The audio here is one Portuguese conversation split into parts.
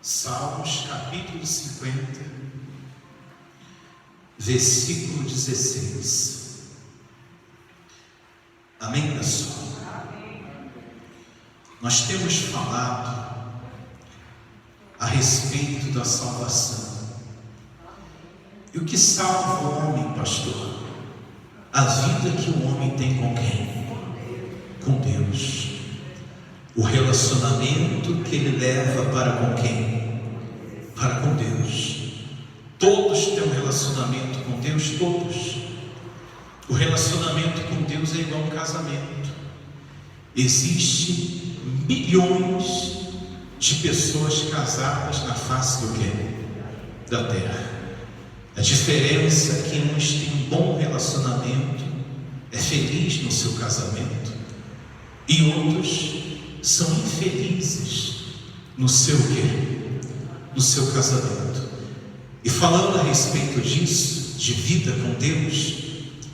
Salmos capítulo 50, versículo 16. Amém, pessoal? Nós temos falado a respeito da salvação. E o que salva o homem, pastor? A vida que o homem tem com quem? Com Deus. O relacionamento que ele leva para com quem? Para com Deus. Todos têm um relacionamento com Deus, todos. O relacionamento com Deus é igual a um casamento. Existem milhões de pessoas casadas na face do quê? Da terra. A diferença é que uns têm um bom relacionamento, é feliz no seu casamento, e outros são infelizes no seu quê? No seu casamento. E falando a respeito disso, de vida com Deus,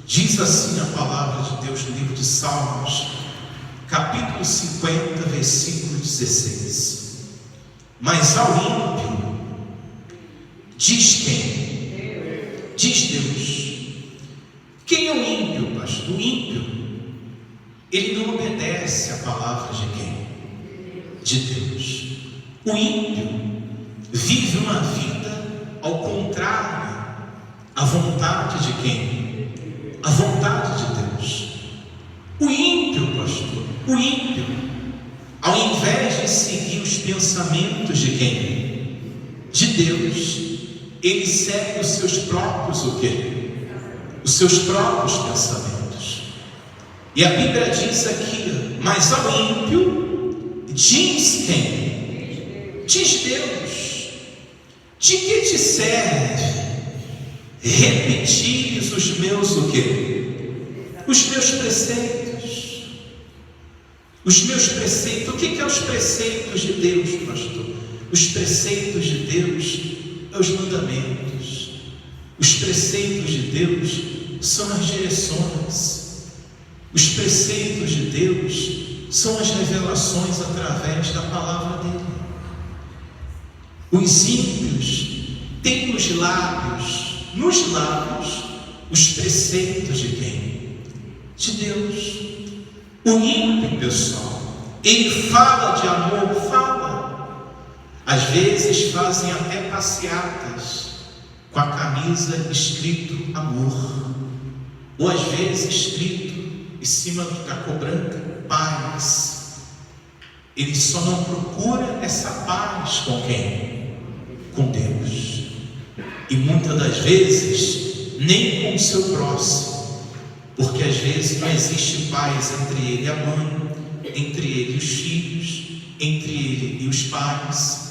diz assim a palavra de Deus no livro de Salmos, capítulo 50, versículo 16. Mas ao ímpio, diz quem? Diz Deus. Quem é o ímpio, pastor? O ímpio, ele não obedece a palavra de quem? De Deus. O ímpio vive uma vida ao contrário à vontade de quem? A vontade de Deus. O ímpio, pastor, o ímpio, ao invés de seguir os pensamentos de quem? De Deus, ele segue os seus próprios o quê? Os seus próprios pensamentos. E a Bíblia diz aqui, mas ao ímpio diz quem? Diz Deus. De que te serve repetires os meus o quê? Os meus preceitos. Os meus preceitos. O que é os preceitos de Deus, pastor? Os preceitos de Deus são os mandamentos. Os preceitos de Deus são as direções. Os preceitos de Deus são as revelações através da palavra dele. Os ímpios têm nos lábios, os preceitos de quem? De Deus. O ímpio, pessoal, ele fala de amor, fala. Às vezes fazem até passeatas com a camisa escrito amor, ou às vezes escrito em cima da cor branca, paz. Ele só não procura essa paz com quem? Com Deus. E muitas das vezes nem com o seu próximo, porque às vezes não existe paz entre ele e a mãe, entre ele e os filhos, entre ele e os pais.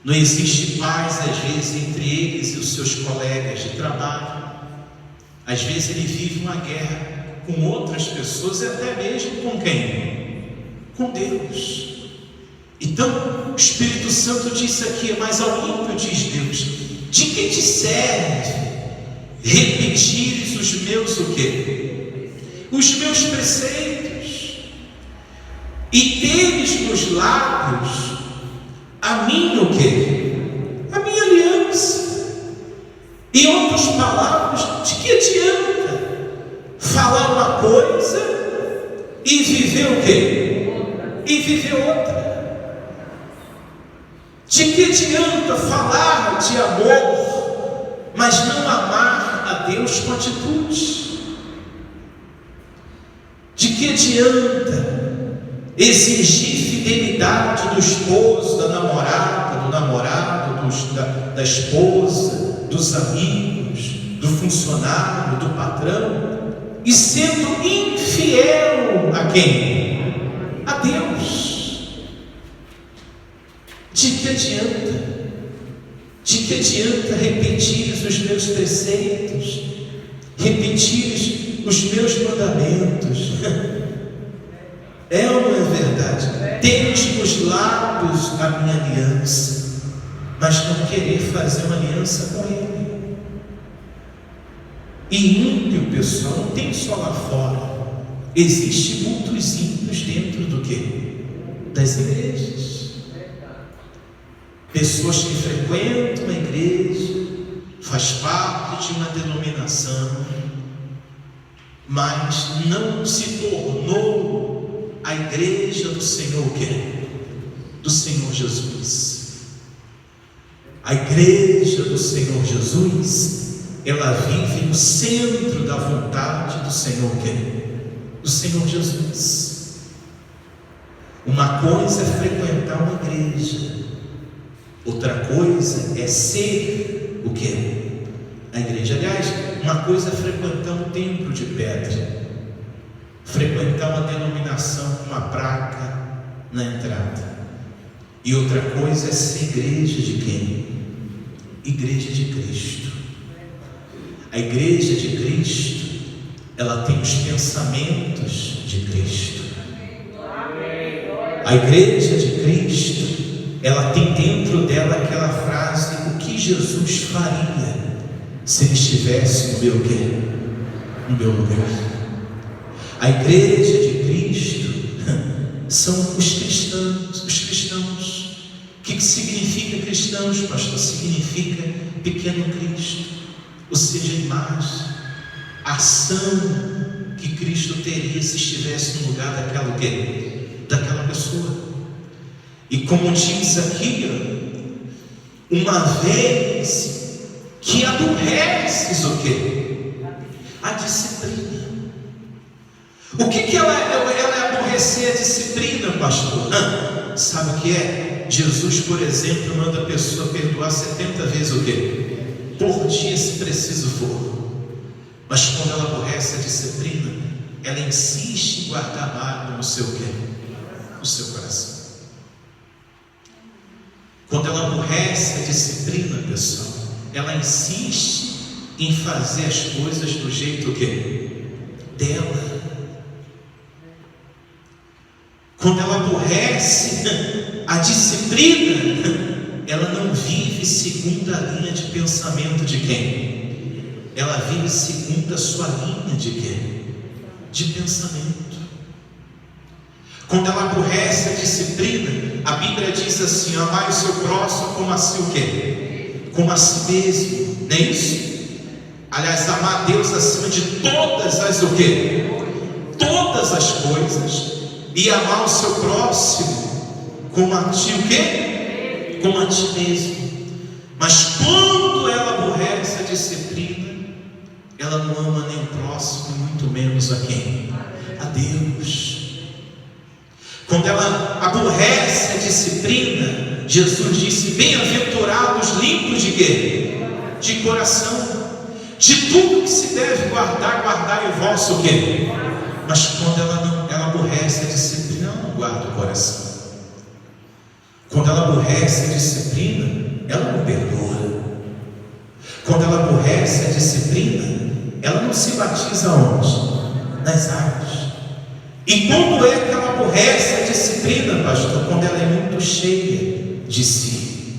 Não existe paz às vezes entre eles e os seus colegas de trabalho. Às vezes ele vive uma guerra com outras pessoas e até mesmo com quem? Com Deus. Então o Espírito Santo disse aqui, mas ao ímpio diz Deus, de que te serve repetires os meus o quê? Os meus preceitos, e teres nos lábios a minha o quê? A minha aliança. Em outras palavras, de que adianta falar uma coisa e viver o quê? E viver outra. De que adianta falar de amor, mas não amar a Deus com atitude? De que adianta exigir fidelidade do esposo, da namorada, do namorado, da esposa, dos amigos, do funcionário, do patrão, e sendo infiel a quem? A Deus. De que adianta? De que adianta repetires os meus preceitos, repetires os meus mandamentos? É ou não é verdade? Tens nos lábios a minha aliança, mas não querer fazer uma aliança com ele. E ímpio, pessoal, não tem só lá fora. Existem muitos ímpios dentro do quê? Das igrejas. pessoas que frequentam a igreja, faz parte de uma denominação, mas não se tornou a igreja do Senhor, do Senhor Jesus. A igreja do Senhor Jesus, ela vive no centro da vontade do Senhor, do Senhor Jesus. Uma coisa é frequentar uma igreja, outra coisa é ser o que? A igreja. Aliás, uma coisa é frequentar um templo de pedra, frequentar uma denominação com uma placa na entrada, e outra coisa é ser igreja de quem? Igreja de Cristo. A igreja de Cristo, ela tem os pensamentos de Cristo. A igreja de Cristo, ela tem dentro dela aquela frase: o que Jesus faria se ele estivesse no meu quê? No meu lugar. A igreja de Cristo são os cristãos. Os cristãos. O que significa cristãos, pastor? Significa pequeno Cristo, ou seja, a imagem, a ação que Cristo teria se estivesse no lugar daquela pessoa. E como diz aqui, uma vez que aborreces o quê? A disciplina. O que ela é aborrecer a disciplina, pastor? Sabe o que é? Jesus, por exemplo, manda a pessoa perdoar 70 vezes o quê? Por dia, se preciso for. Mas quando ela aborrece a disciplina, ela insiste em guardar mágoa no seu quê? No seu coração. Quando ela aborrece a disciplina, pessoal, ela insiste em fazer as coisas do jeito quê? Dela. Quando ela aborrece a disciplina, ela não vive segundo a linha de pensamento de quem? Ela vive segundo a sua linha de quê? De pensamento. Quando ela aborrece a disciplina, a Bíblia diz assim: amai o seu próximo como a si o quê? Como a si mesmo, não é isso? Aliás, amar a Deus acima de todas as o quê? Todas as coisas. E amar o seu próximo como a ti o quê? Como a ti mesmo. Mas quando ela aborrece a disciplina, ela não ama nem o próximo, muito menos a quem? A Deus. Quando ela aborrece a disciplina, Jesus disse: bem-aventurados limpos de quê? De coração. De tudo que se deve guardar, guardai o vosso o quê? Mas quando ela aborrece a disciplina, ela não guarda o coração. Quando ela aborrece a disciplina, ela não perdoa. Quando ela aborrece a disciplina, ela não se batiza onde? Nas águas. E quando é que ela aborrece a disciplina, pastor? Quando ela é muito cheia de si.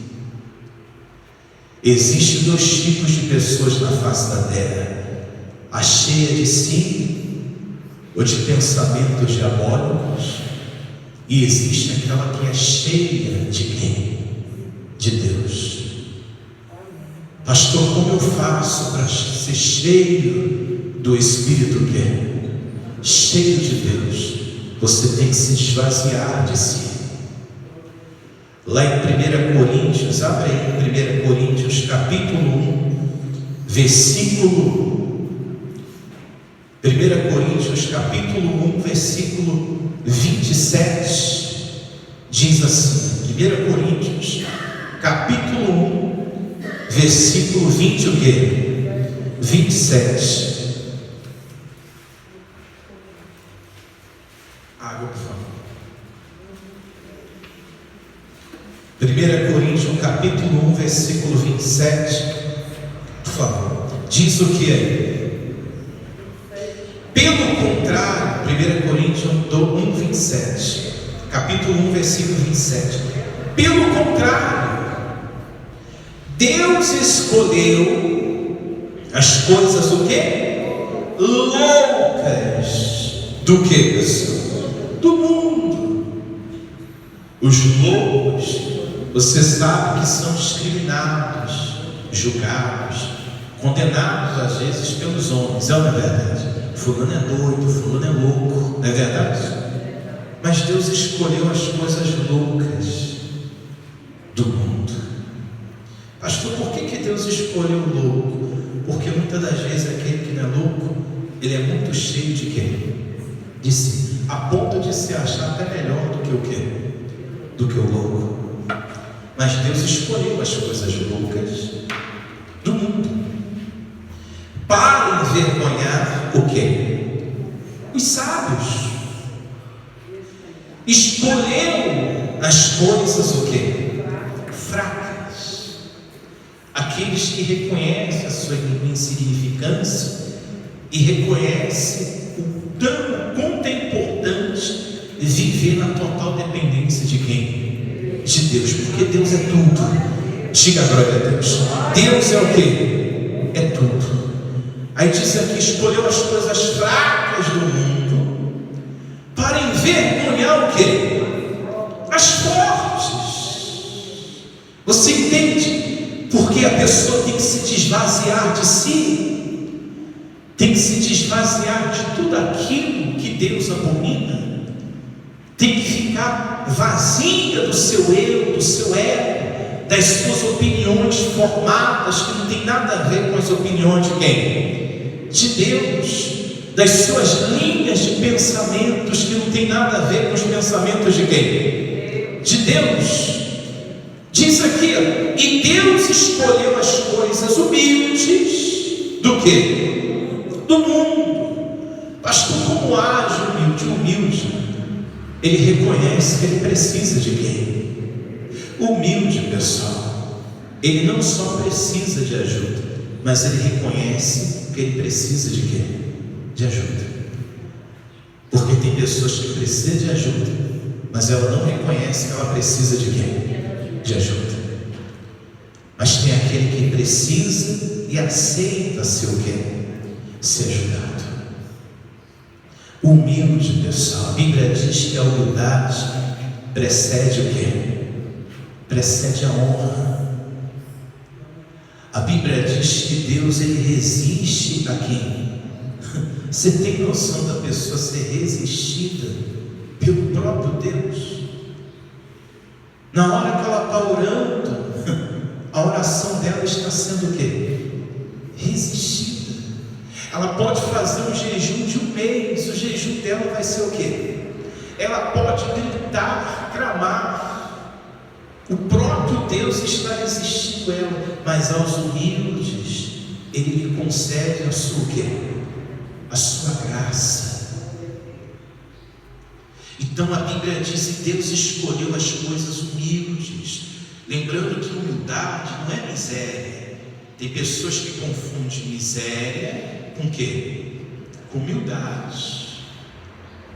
Existem dois tipos de pessoas na face da terra: a cheia de si, ou de pensamentos diabólicos, e existe aquela que é cheia de quem? De Deus. Pastor, como eu faço para ser cheio do Espírito que é? Cheio de Deus. Você tem que se esvaziar de si. Lá em 1 Coríntios, abre aí 1 Coríntios capítulo 1, versículo 1 Coríntios capítulo 1, versículo 27, diz assim, 1 Coríntios capítulo 1, versículo 20 o quê? 27. Água, por favor. 1 Coríntios capítulo 1, versículo 27, por favor. Diz o que é? Pelo contrário, 1 Coríntios 1, 27, capítulo 1, versículo 27. Pelo contrário, Deus escolheu as coisas o quê? Loucas do que, pessoal? Do mundo. Os loucos, você sabe que são discriminados, julgados, condenados às vezes pelos homens. Não é verdade? Fulano é doido, fulano é louco, não é verdade? Mas Deus escolheu as coisas loucas do mundo. Pastor, por que Deus escolheu o louco? Porque muitas das vezes aquele que não é louco, ele é muito cheio de quê? De si, a ponto de se achar até melhor do que o quê? Do que o louco. Mas Deus escolheu as coisas loucas do mundo para envergonhar o quê? Os sábios. Escolheu as coisas o quê? Fracas. Aqueles que reconhecem a sua insignificância e reconhecem quanto é importante viver na total dependência de quem? De Deus, porque Deus é tudo. Diga a glória a Deus. Deus é o quê? É tudo. Aí diz aqui, escolheu as coisas fracas do mundo para envergonhar o quê? As fortes. Você entende? Porque a pessoa tem que se desvaziar de si, tem que se desvaziar de tudo aquilo que Deus abomina, tem que ficar vazia do seu eu, do seu ego, das suas opiniões formadas que não tem nada a ver com as opiniões de quem? De Deus, das suas linhas de pensamentos que não tem nada a ver com os pensamentos de quem? De Deus. Diz aqui, e Deus escolheu as coisas humildes do quê? Do mundo. Pastor, como age humilde? Humilde, ele reconhece que ele precisa de quem? Humilde, pessoal, ele não só precisa de ajuda, mas ele reconhece que ele precisa de quê? De ajuda. Porque tem pessoas que precisam de ajuda, mas ela não reconhece que ela precisa de quê? De ajuda. Mas tem aquele que precisa e aceita ser o quê? Ser ajudado. Humilde, pessoal. A Bíblia diz que a humildade precede o quê? Precede a honra. A Bíblia diz que Deus, ele resiste a quem? Você tem noção da pessoa ser resistida pelo próprio Deus? Na hora que ela está orando, a oração dela está sendo o quê? Resistida. Ela pode fazer um jejum de um mês, o jejum dela vai ser o quê? Ela pode gritar, clamar. O próprio Deus está resistindo ela, mas aos humildes ele lhe concede a sua o quê? A sua graça. Então a Bíblia diz que Deus escolheu as coisas humildes, lembrando que humildade não é miséria. Tem pessoas que confundem miséria com o quê? Com humildade.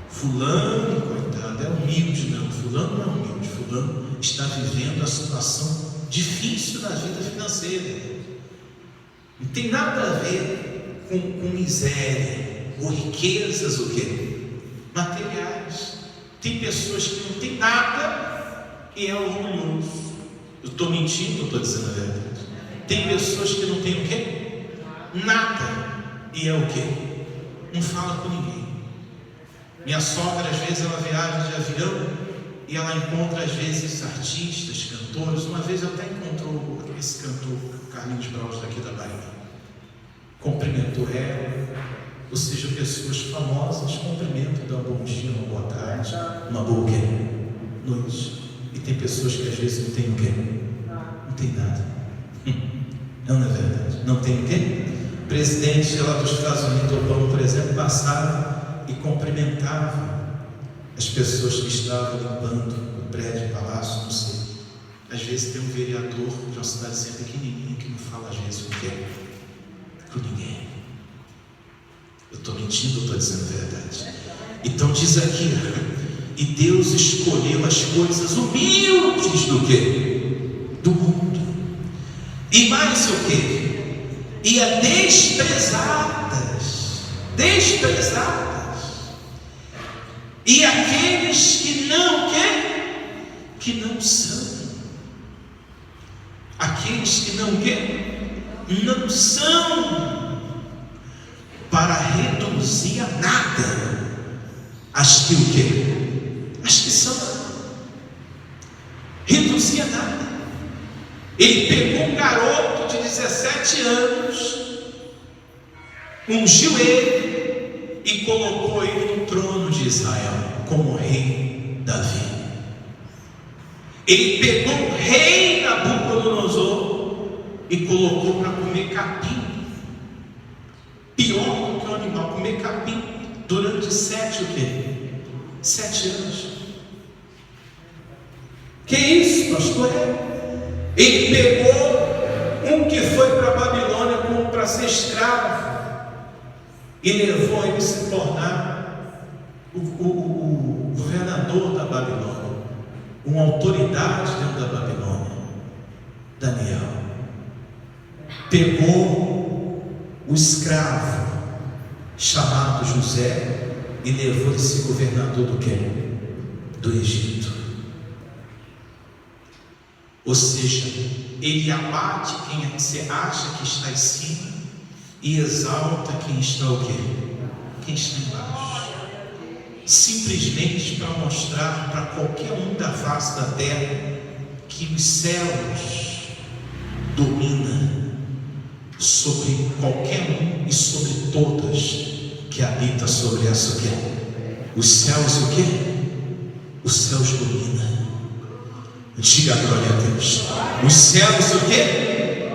Fulano, coitado, é humilde. Não, fulano não é humilde. Fulano está vivendo a situação difícil na vida financeira. Não tem nada a ver com miséria ou riquezas o quê? Materiais. Tem pessoas que não têm nada e é orgulhoso. Eu estou mentindo ou estou dizendo a verdade? Tem pessoas que não têm o quê? Nada e é o quê? Não fala com ninguém. Minha sogra, às vezes, ela viaja de avião e ela encontra, às vezes, artistas, cantores. Uma vez até encontrou esse cantor, Carlinhos Braus, daqui da Bahia. Cumprimentou ela, ou seja, pessoas famosas cumprimentam, dão um bom dia, uma boa tarde, uma boa noite. E tem pessoas que, às vezes, não têm o quê? Não tem nada. Não é verdade? Não tem o quê? O presidente lá dos Estados Unidos, Obama, por exemplo, passava e cumprimentava as pessoas que estavam limpando o prédio, o palácio, não sei. Às vezes tem um vereador de uma cidadezinha pequenininha que não fala às vezes com quem? Com ninguém. Eu estou mentindo ou estou dizendo a verdade? Então diz aqui, e Deus escolheu as coisas humildes do quê? Do mundo. E mais o quê? E a desprezadas. E aqueles que não que não são. Aqueles que não querem, não são, para reduzir a nada as que o quê? As que são. Reduzir a nada. Ele pegou um garoto de 17 anos, ungiu ele e colocou ele no trono de Israel como rei Davi. Ele pegou o rei Nabucodonosor e colocou para comer capim. Pior do que um animal, comer capim durante 7 anos. Que isso, pastor? Ele pegou um que foi para a Babilônia como para ser escravo e levou ele a se tornar o governador da Babilônia, uma autoridade dentro da Babilônia. Daniel pegou o escravo chamado José e levou esse governador do quê? Do Egito. Ou seja, ele abate quem você acha que está em cima e exalta quem está o quê? Quem está embaixo. Simplesmente para mostrar para qualquer um da face da terra que os céus dominam sobre qualquer um e sobre todas que habita sobre essa o quê? Os céus o quê? Os céus dominam. Diga glória a Deus. Os céus o quê?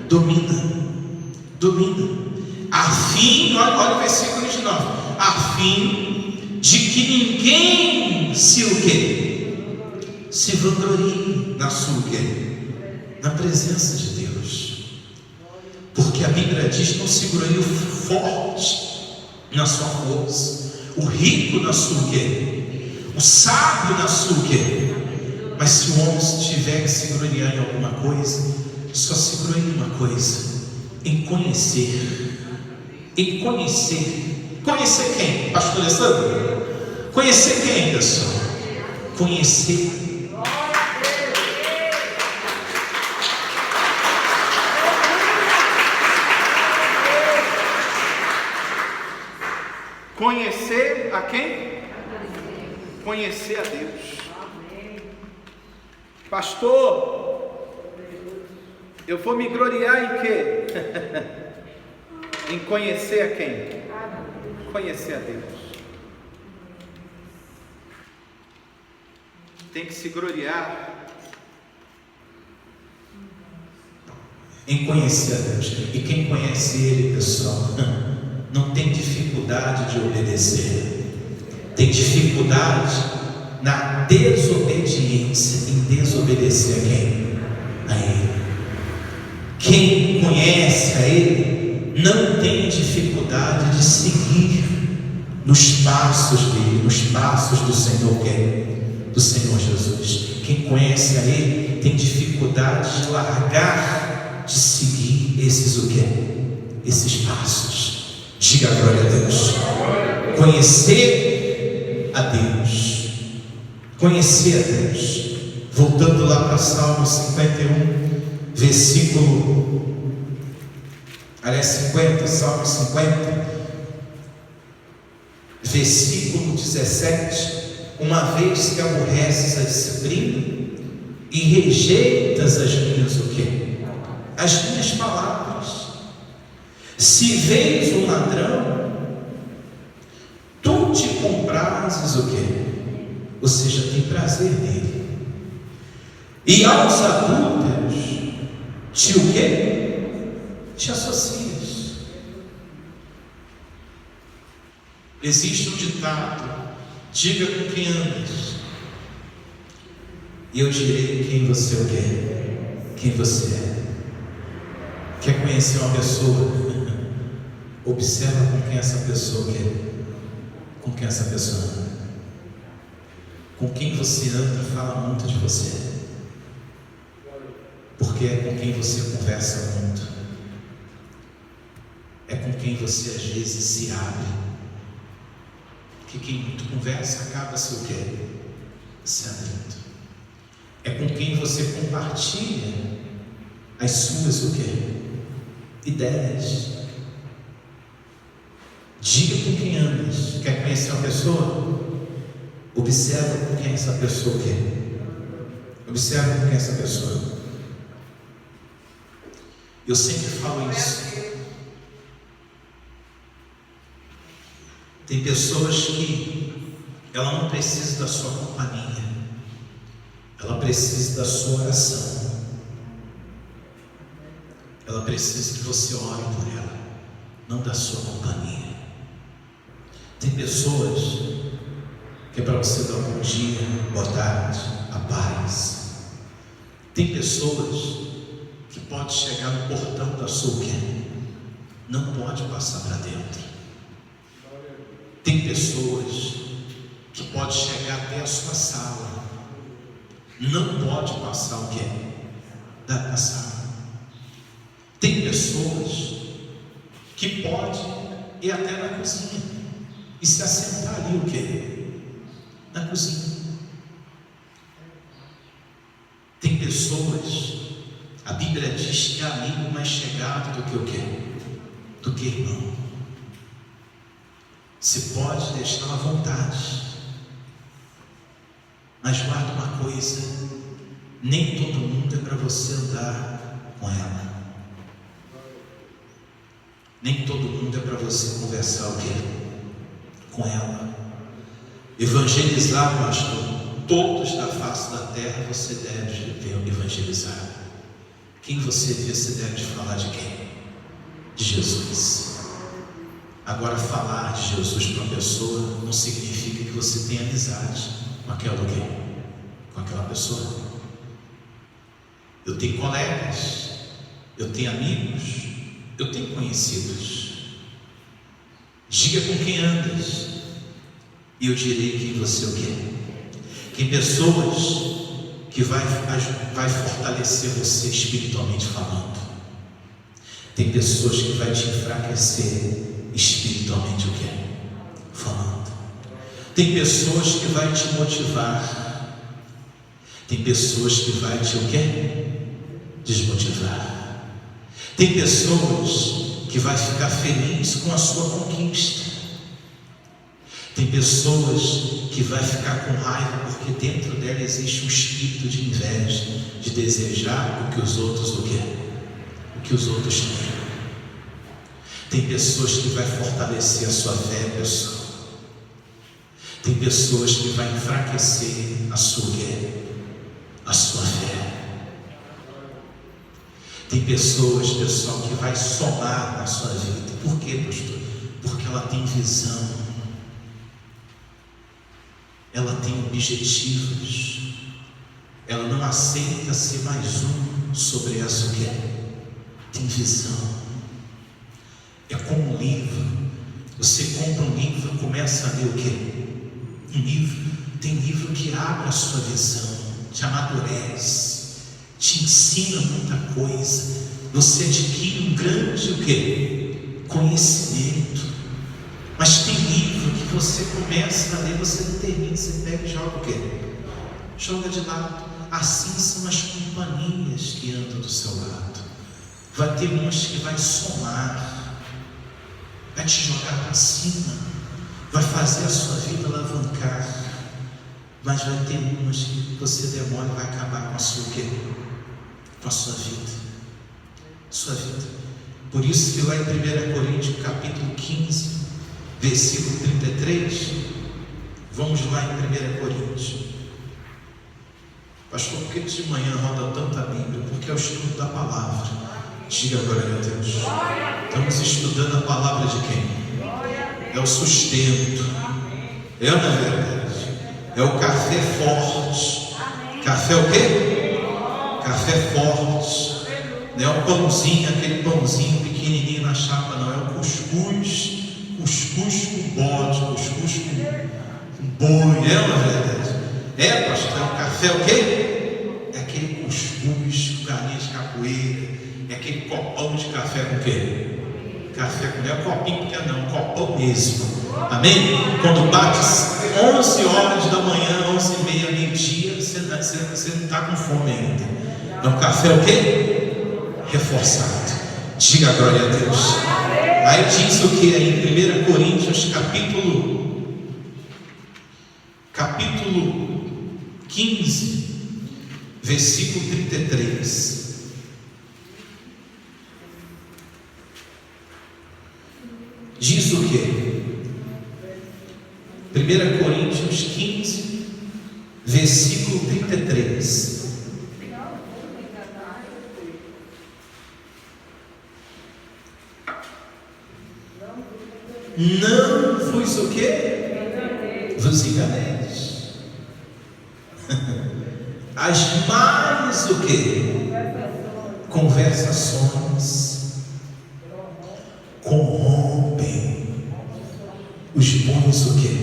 Dominam. A fim, olha o versículo de 9. A fim de que ninguém se o quê? Se vanglorie na sua o quê? Na presença de Deus. Porque a Bíblia diz: não se glorie o forte na sua força, o rico na sua o quê? O sábio na sua o quê? Mas se o homem tiver que se gloriar em alguma coisa, só se glorie em uma coisa: em conhecer. Em conhecer. Conhecer quem? Pastor Alessandro? Conhecer quem, pessoal? Conhecer. Conhecer a quem? Conhecer a Deus. Pastor, eu vou me gloriar em quê? Em conhecer a quem? Conhecer a Deus. Tem que se gloriar em conhecer a Deus. E quem conhece Ele, pessoal, não tem dificuldade de obedecer. Tem dificuldade na desobediência, em desobedecer a quem? A Ele. Quem conhece a Ele não tem dificuldade de seguir nos passos dele, nos passos do Senhor, do Senhor Jesus. Quem conhece a Ele tem dificuldade de largar, de seguir esses o quê? Esses passos. Diga glória a Deus. Conhecer a Deus. Conhecer a Deus. Voltando lá para Salmo 51, versículo 50, Salmo 50, versículo 17. Uma vez que aborreces a disciplina e rejeitas as minhas o quê? As minhas palavras. Se vês um ladrão, tu te comprases o quê? Ou seja, tem prazer nele. E aos adúlteros te o quê? Te associas. Existe um ditado: diga com quem andas, e eu direi quem você o quê? Quem você é. Quer conhecer uma pessoa? Observa com quem essa pessoa quer. Com quem essa pessoa anda. Com quem você anda fala muito de você, porque é com quem você conversa muito, é com quem você às vezes se abre. Que quem muito conversa acaba se o quê? Se abrindo. é com quem você compartilha as suas o quê? Ideias. Diga com quem andas. Quer conhecer uma pessoa? Observa com quem essa pessoa quer. Observa com quem essa pessoa. Eu sempre falo isso. Tem pessoas que ela não precisa da sua companhia, ela precisa da sua oração. Ela precisa que você ore por ela, não da sua companhia. Tem pessoas que é para você dar um bom dia, boa tarde, a paz. Tem pessoas que pode chegar no portão da sua casa, não pode passar para dentro. Tem pessoas que pode chegar até a sua sala, não pode passar o quê? Da sala. Tem pessoas que pode ir até na cozinha e se assentar ali o quê? Na cozinha. Tem pessoas, a Bíblia diz que é amigo mais chegado do que o quê? Do que irmão. Você pode deixar à vontade, mas guarda uma coisa: nem todo mundo é para você andar com ela. Nem todo mundo é para você conversar o quê? Com ela. Evangelizar, pastor, todos da face da terra você deve evangelizar. Quem você vê, você deve falar de quem? De Jesus. Agora, falar de Jesus para uma pessoa não significa que você tenha amizade com aquela pessoa. Eu tenho colegas, eu tenho amigos, eu tenho conhecidos. Diga com quem andas, e eu direi quem você o quê? Tem pessoas que vai fortalecer você espiritualmente falando. Tem pessoas que vai te enfraquecer espiritualmente o quê? Falando. Tem pessoas que vai te motivar. Tem pessoas que vai te o quê? Desmotivar. Tem pessoas que vai ficar feliz com a sua conquista. Tem pessoas que vai ficar com raiva porque dentro dela existe um espírito de inveja, de desejar o que os outros o quê? O que os outros têm. Tem pessoas que vai fortalecer a sua fé, pessoal. Tem pessoas que vai enfraquecer a sua fé. Tem pessoas, pessoal, que vai somar na sua vida. Por quê, pastor? Porque ela tem visão. Ela tem objetivos. Ela não aceita ser mais um sobre essa o quê? Tem visão. É como um livro. Você compra um livro e começa a ler o quê? Um livro. Tem livro que abre a sua visão, te amadurece, te ensina muita coisa. Você adquire um grande o quê? Conhecimento. Mas tem livro que você começa a ler, você não termina, você pega e joga o quê? Joga de lado. Assim são as companhias que andam do seu lado. Vai ter umas que vai somar, vai te jogar para cima, vai fazer a sua vida alavancar. Mas vai ter umas que você demora e vai acabar com a sua quê? Com a sua vida. Sua vida. Por isso que lá em 1 Coríntios capítulo 15, versículo 33, vamos lá em 1 Coríntios. Pastor, por que de manhã roda tanta Bíblia? Porque é o estudo da palavra. Diga glória a Deus. Estamos estudando a palavra de quem? É o sustento. É ou não é verdade? É o café forte. Café o quê? Café forte. Não é o pãozinho, aquele pãozinho pequenininho na chapa, não. É o cuscuz. Cuscuz com bode, cuscuz com boi. É ou não é verdade? É, pastor, é o café o quê? É aquele cuscuz com galinha de capoeira. É aquele copão de café com o quê? Café com... Não é um copinho pequeno, não, um copão mesmo. Amém? Quando bate 11 horas da manhã, 11h30, meio-dia, você não está com fome ainda. É um café o quê? Reforçado. Diga glória a Deus. Aí diz o que aí em 1 Coríntios capítulo 15, versículo 33. Diz o que? 1 Coríntios 15, versículo 33. Não vos o quê? Vos enganeis. As más o quê? Conversações corrompem os bons o quê?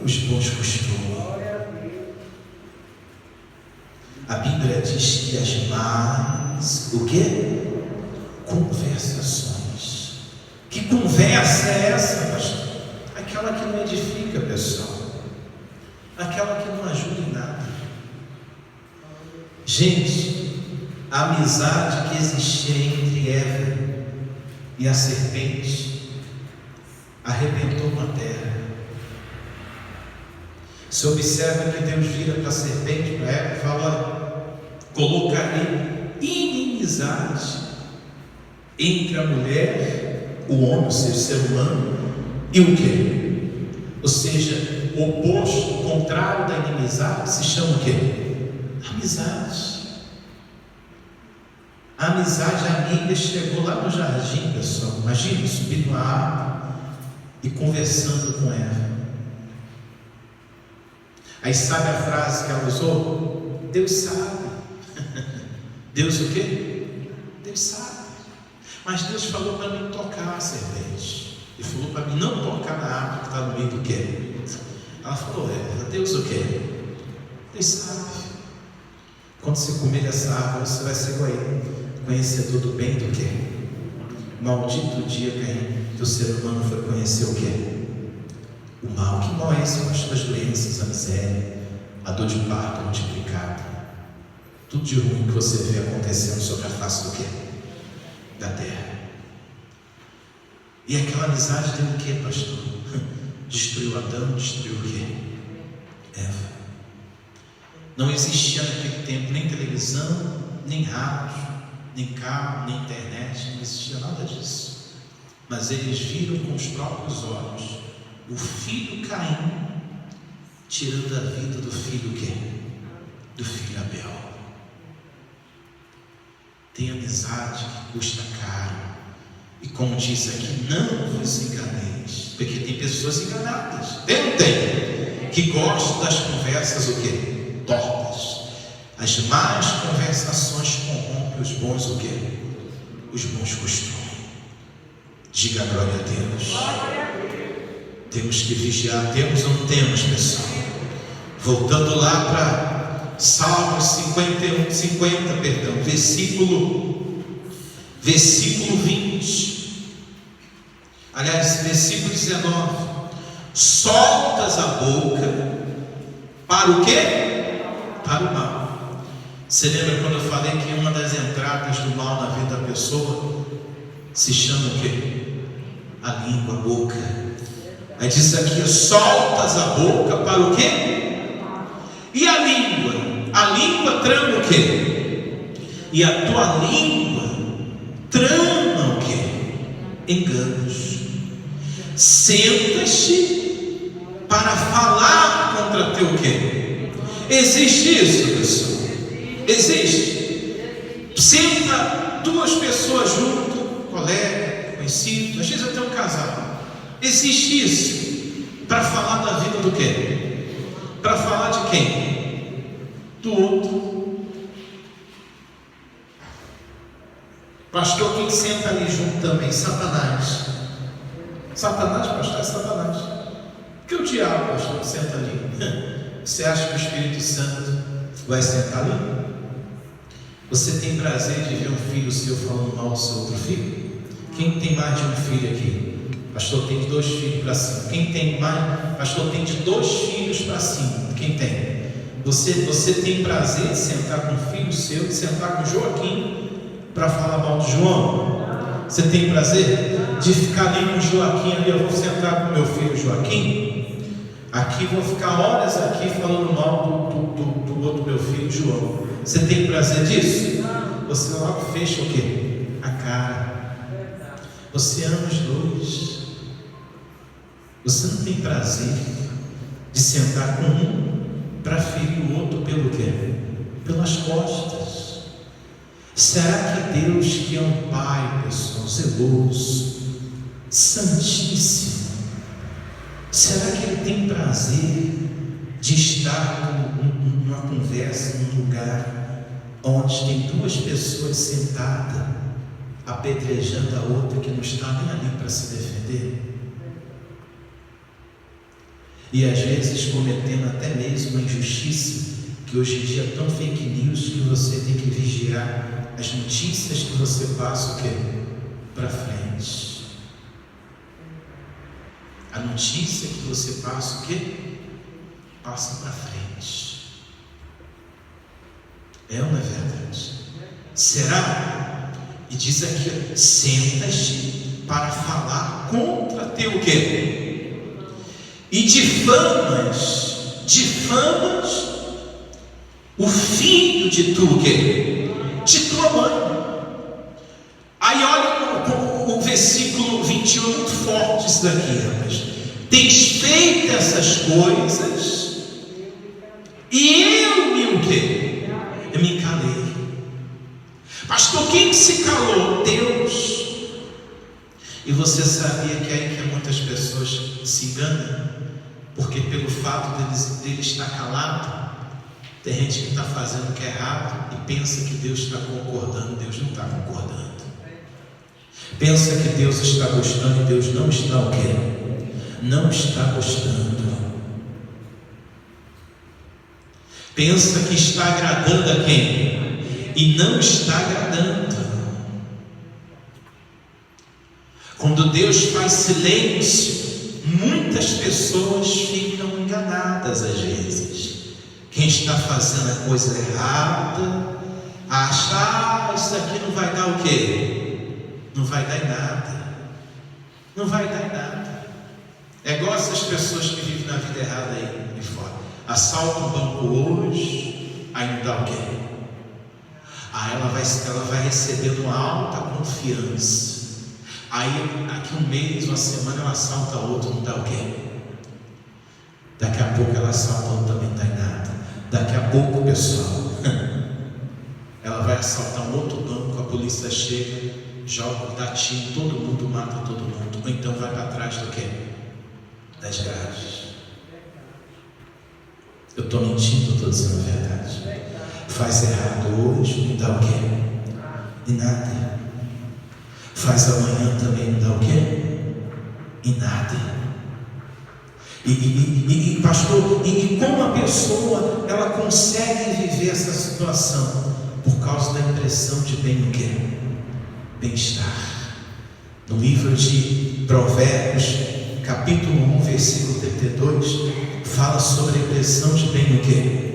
Os bons costumes. A Bíblia diz que as más o quê? Conversações. Que conversa é essa, pastor? Aquela que não edifica, pessoal. Aquela que não ajuda em nada. Gente, a amizade que existia entre Eva e a serpente arrebentou uma terra. Você observa que Deus vira para a serpente, para Eva, e fala: colocarei inimizade entre a mulher, o homem, ou seja, o ser humano, e o quê? Ou seja, o oposto, o contrário da inimizade, se chama o quê? Amizade. A amizade amiga chegou lá no jardim, pessoal. Imagina, subir numa árvore e conversando com Eva. Aí sabe a frase que ela usou? Deus sabe. Deus o quê? Deus sabe. Mas Deus falou para mim tocar a serpente. Ele falou para mim não tocar na árvore que está no meio do quê? Ela falou: Deus o quê? Deus sabe. Quando você comer dessa árvore, você vai ser igual a ele, conhecedor do bem e do quê? Maldito dia que o ser humano foi conhecer o quê? O mal. Que mal é esse? Com as doenças, a miséria, a dor de parto multiplicada, tudo de ruim que você vê acontecendo sobre a face do quê? Da terra. E aquela amizade deu o que, pastor? Destruiu Adão, destruiu o quê? Eva. Não existia naquele tempo nem televisão, nem rádio, nem carro, nem internet, não existia nada disso. Mas eles viram com os próprios olhos o filho Caim tirando a vida do filho quê? Do filho Abel. Tem amizade que custa caro. E como diz aqui, não vos enganeis. Porque tem pessoas enganadas. Tem. Que gostam das conversas o quê? Tortas. As más conversações corrompem os bons o quê? Os bons costumes. Diga glória a Deus. Temos que vigiar. Temos ou não temos, pessoal? Voltando lá para Salmos 50, versículo 20. Aliás, versículo 19. Soltas a boca para o quê? Para o mal. Você lembra quando eu falei que uma das entradas do mal na vida da pessoa se chama o quê? A língua, a boca. Aí diz aqui: soltas a boca para o quê? E a língua? A língua trama o quê? E a tua língua trama o quê? Enganos. Senta-te para falar contra teu quê? Existe isso, pessoal? Existe. Senta duas pessoas junto, colega, conhecido, às vezes até um casal. Existe isso para falar da vida do quê? Para falar de quem? Do outro. Pastor, quem senta ali junto também? Satanás. Satanás, pastor, é Satanás. Que o diabo, pastor, senta ali? Você acha que o Espírito Santo vai sentar ali? Você tem prazer de ver um filho seu falando mal do seu outro filho? Quem tem mais de um filho aqui? Pastor, tem de 2 filhos para cima. Quem tem mais? Pastor, tem de 2 filhos para cima. Quem tem? Você tem prazer de sentar com o filho seu, de sentar com o Joaquim para falar mal do João? Você tem prazer de ficar ali com o Joaquim ali? Eu vou sentar com meu filho Joaquim aqui, vou ficar horas aqui falando mal do outro meu filho João. Você tem prazer disso? Você logo fecha o quê? A cara. Você ama os dois. Você não tem prazer de sentar com um para ferir o outro pelo quê? Pelas costas. Será que Deus, que é um Pai, pessoal, zeloso, santíssimo, será que Ele tem prazer de estar numa conversa, num lugar onde tem duas pessoas sentadas, apedrejando a outra que não está nem ali para se defender? E às vezes cometendo até mesmo uma injustiça, que hoje em dia é tão fake news que você tem que vigiar as notícias que você passa o quê? Para frente. A notícia que você passa o quê? Passa para frente. É ou não é verdade? Será? E diz aqui, senta-te para falar contra teu o quê? E difamas o filho de tu, o quê? De tua mãe. Aí olha o versículo 21, muito forte isso daqui, rapaz. Tens feito essas coisas, e eu me o quê? Eu me calei. Pastor, quem se calou? Deus. E você sabia que é aí que muitas pessoas se enganam? Porque pelo fato dele estar calado, tem gente que está fazendo o que é errado e pensa que Deus está concordando. Deus não está concordando. Pensa que Deus está gostando e Deus não está o quê? Não está gostando. Pensa que está agradando a quem? E não está agradando. Quando Deus faz silêncio, muitas pessoas ficam enganadas às vezes. Quem está fazendo a coisa errada acha, isso aqui não vai dar o quê? Não vai dar em nada. Não vai dar em nada. É igual essas pessoas que vivem na vida errada aí de fora. Assalta um banco hoje, aí não dá o quê? Aí ela vai recebendo uma alta confiança. Aí aqui um mês, uma semana ela assalta outro, não dá o quê? Daqui a pouco ela assalta outro, também não dá em nada. Daqui a pouco, pessoal, ela vai assaltar um outro banco, a polícia chega, joga, dá tiro, todo mundo mata todo mundo. Ou então vai para trás do quê? Das grades. Eu estou mentindo, eu estou dizendo a verdade. Faz errado hoje, não dá o quê? E nada. Faz amanhã também, não dá o quê? E nada. E pastor, e como a pessoa ela consegue viver essa situação? Por causa da impressão de bem o quê? Bem-estar. No livro de Provérbios, capítulo 1, versículo 32, fala sobre a impressão de bem o quê?